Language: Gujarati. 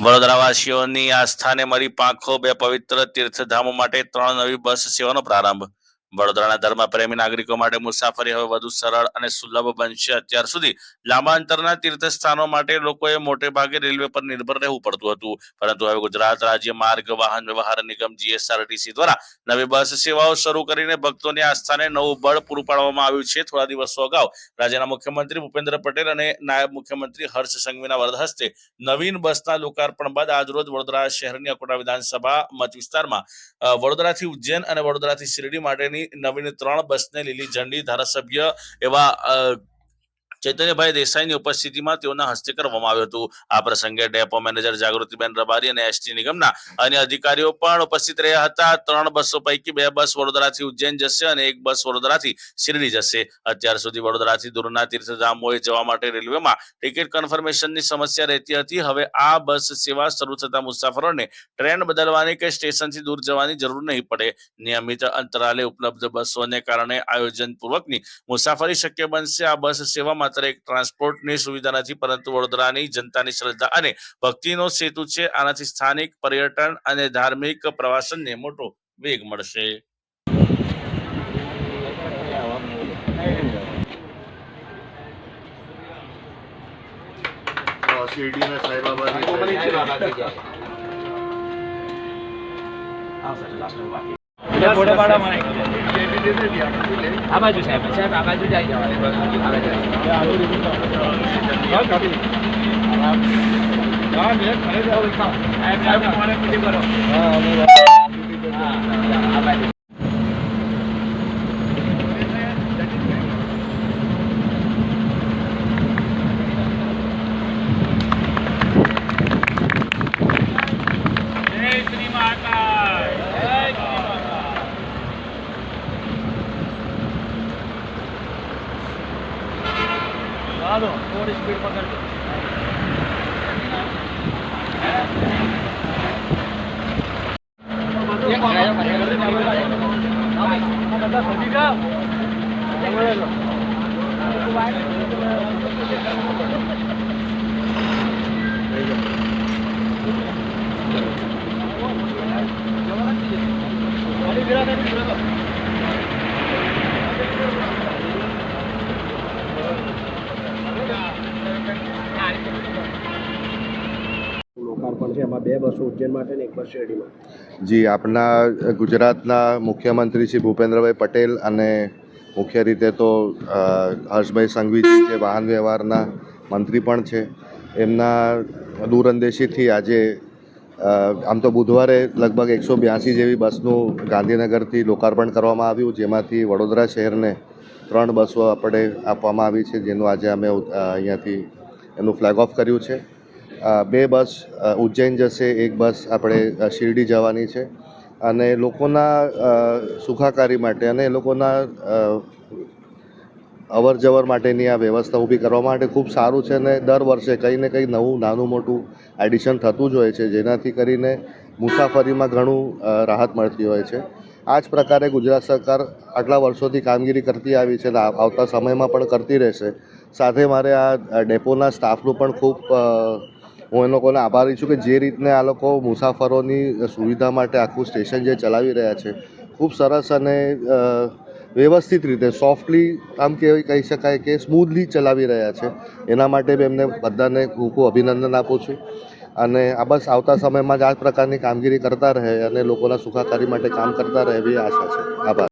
વડોદરાવાસીઓની આસ્થાને મળી પાંખો બે પવિત્ર તીર્થધામો માટે 3 નવી બસ સેવાનો પ્રારંભ. વડોદરાના ધર્મપ્રેમી નાગરિકો માટે મુસાફરી હવે વધુ સરળ અને સુલભ બનશે. અત્યાર સુધી લાંબા અંતરના તીર્થસ્થાનો માટે લોકોએ મોટે ભાગે રેલવે પર નિર્ભર રહેવું પડતું હતું, પરંતુ હવે ગુજરાત રાજ્ય માર્ગ વાહન વ્યવહાર નિગમ GSRTC દ્વારા નવી બસ સેવાઓ શરૂ કરીને ભક્તોની આસ્થાને નવું બળ પૂરું પાડવામાં આવ્યું છે. થોડા દિવસો અગાઉ રાજ્યના મુખ્યમંત્રી ભૂપેન્દ્ર પટેલ અને નાયબ મુખ્યમંત્રી હર્ષ સંઘવીના વરદ હસ્તે નવીન બસના લોકાર્પણ બાદ આજરોજ વડોદરા શહેરની અકોટા વિધાનસભા મત વિસ્તારમાં વડોદરાથી ઉજ્જૈન અને વડોદરાથી શિરડી માટેની નવીન 3 બસને લીલી ઝંડી ધારાસભ્ય એવા ચૈતન્યભાઈ દેસાઈની ઉપસ્થિતિમાં તેઓના હસ્તે કરવામાં આવ્યું હતું. આ પ્રસંગે ડેપો મેનેજર જાગૃતિબેન રબારી અને એસટી નિગમના અન્ય અધિકારીઓ પણ ઉપસ્થિત રહ્યા હતા. 3 બસો પૈકી 2 બસ વડોદરાથી ઉજ્જૈન જશે અને 1 બસ વડોદરાથી શિરડી જશે. અત્યાર સુધી વડોદરાથી દૂરના તીર્થધામોએ જવા માટે રેલવેમાં ટિકિટ કન્ફર્મેશનની સમસ્યા રહેતી હતી. હવે આ બસ સેવા શરૂ થતા મુસાફરોને ટ્રેન બદલવાની કે સ્ટેશનથી દૂર જવાની જરૂર નહીં પડે. નિયમિત અંતરાલે ઉપલબ્ધ બસોને કારણે આયોજનપૂર્વકની મુસાફરી શક્ય બનશે. આ બસ સેવા માત્ર એક ટ્રાન્સપોર્ટની સુવિધા નથી, પરંતુ વડોદરાની જનતાની શ્રદ્ધા અને ભક્તિનો સેતુ છે. આનાથી સ્થાનિક પર્યટન અને ધાર્મિક પ્રવાસનને મોટો વેગ મળશે. शिरडी में साई बाबा थोड़ी स्पीड पकड़ लो. જી, આપના ગુજરાતના મુખ્યમંત્રી શ્રી ભૂપેન્દ્રભાઈ પટેલ અને મુખ્ય રીતે તો હર્ષભાઈ સંઘવીજી જે વાહન વ્યવહારના મંત્રી પણ છે, એમના દૂરંદેશીથી આજે આમ તો બુધવારે લગભગ 182 જેવી બસનું ગાંધીનગરથી લોકાર્પણ કરવામાં આવ્યું, જેમાંથી વડોદરા શહેરને 3 બસો આપણે આપવામાં આવી છે, જેનું આજે અમે અહીંયાથી એનું ફ્લેગ ઓફ કર્યું છે. 2 બસ ઉજ્જૈન જશે, 1 બસ આપણે શિરડી જવાની છે અને લોકોના સુખાકારી માટે અને એ લોકોના અવર જવર માટેની આ વ્યવસ્થા ઊભી કરવા માટે ખૂબ સારું છે. અને દર વર્ષે કંઈ ને કંઈ નવું નાનું મોટું એડિશન થતું જ હોય છે, જેનાથી કરીને મુસાફરીમાં ઘણું રાહત મળતી હોય છે. આ જ પ્રકારે ગુજરાત સરકાર આટલા વર્ષોથી કામગીરી કરતી આવી છે અને આવતા સમયમાં પણ કરતી રહેશે. સાથે મારે આ ડેપોના સ્ટાફનું પણ ખૂબ હું એ લોકોને આભારી છું કે જે રીતને આ લોકો મુસાફરોની સુવિધા માટે આખું સ્ટેશન જે ચલાવી રહ્યા છે, ખૂબ સરસ અને વ્યવસ્થિત રીતે સોફ્ટલી આમ કહી શકાય કે સ્મૂથલી ચલાવી રહ્યા છે. એના માટે બી એમને બધાને ખૂબ ખૂબ અભિનંદન આપું છું અને આ બસ આવતા સમયમાં જ આ પ્રકારની કામગીરી કરતા રહે અને લોકોના સુખાકારી માટે કામ કરતા રહે એવી આશા છે. આભાર.